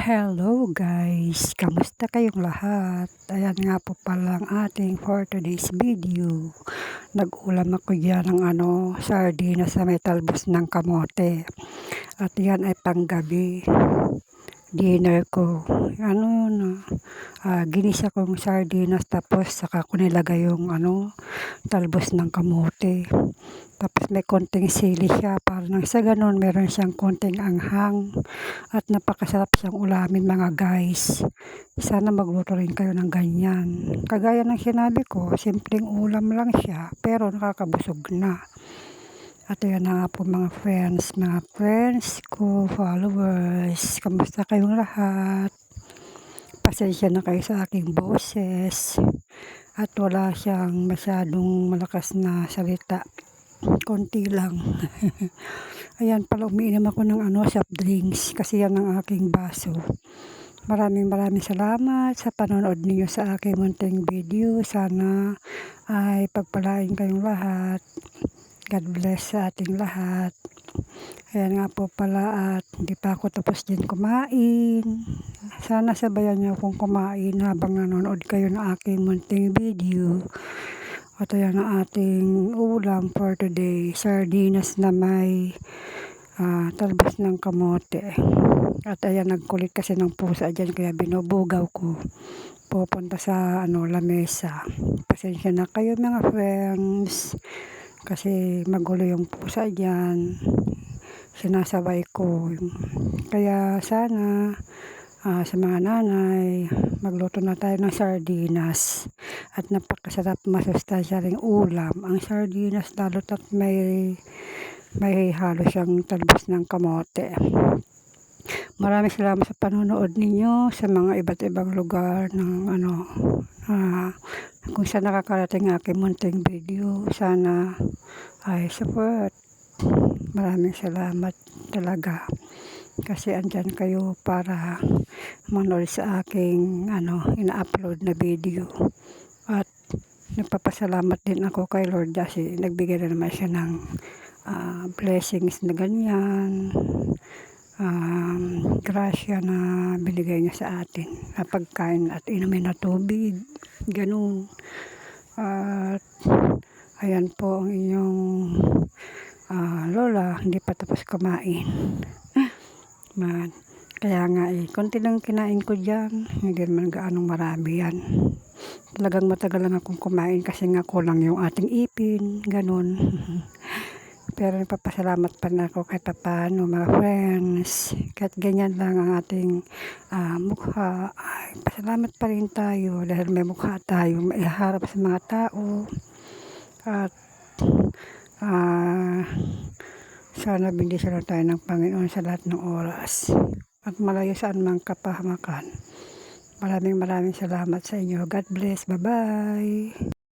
Hello guys! Kamusta kayong lahat? Ayan nga po pala ang ating for today's video. Nag-ulam ako dyan ng sardinas na may talbos ng kamote. At yan ay panggabi. Dinner ko. Ginisa kong sardinas tapos saka ko nilagay yung talbos ng kamote. Tapos may konting sili siya para nang sa ganun meron siyang konting anghang at napakasarap siyang ulamin mga guys. Sana magluto rin kayo ng ganyan. Kagaya ng sinabi ko, simpleng ulam lang siya pero nakakabusog na. At ayan na nga po mga friends ko, followers, kamusta kayong lahat? Pasensya na kayo sa aking boses at wala siyang masyadong malakas na salita. Konti lang. Ayan pala, umiinom ako ng soft drinks kasi yan ang aking baso. Maraming salamat sa panonood niyo sa aking munting video. Sana ay pagpalain kayong lahat. God bless sa ating lahat. Ayan nga po pala at hindi pa ako tapos din kumain. Sana sabayan niyo akong kumain habang nanonood kayo ng aking munting video. At ayan ang ating ulam for today. Sardinas na may talbos ng kamote. At ayan, nagkulit kasi ng pusa dyan kaya binubugaw ko. Pupunta sa lamesa. Pasensya na kayo mga friends. Kasi magulo yung pusa dyan. Sinasabay ko. Kaya sana sa mga nanay, magluto na tayo ng sardinas. At napakasarap, masustansya ring ulam. Ang sardinas lalo't at may halo siyang talbos ng kamote. Maraming salamat sa panonood ninyo sa mga iba't ibang lugar ng kung saan nakakarating aking munting video. Sana ay support. Maraming salamat talaga. Kasi andyan kayo para manood sa aking ina-upload na video. At nagpapasalamat din ako kay Lord kasi nagbigay na naman siya ng blessings na ganyan. Grasya na binigay niya sa atin na pagkain at inumin na tubig. Ganun. At ayan po ang inyong lola, hindi pa tapos kumain. Kaya nga konti lang kinain ko dyan. Hindi naman gaanong marami yan. Talagang matagal lang akong kumain kasi nga kulang yung ating ipin. Ganun. Pero nagpapasalamat pa na ako kahit paano mga friends. Kahit ganyan lang ang ating mukha. Ay, pasalamat pa rin tayo dahil may mukha tayo maiharap sa mga tao. At sana bindisyon tayo ng Panginoon sa lahat ng oras. At malayo saan mang kapahamakan. Maraming salamat sa inyo. God bless. Bye-bye.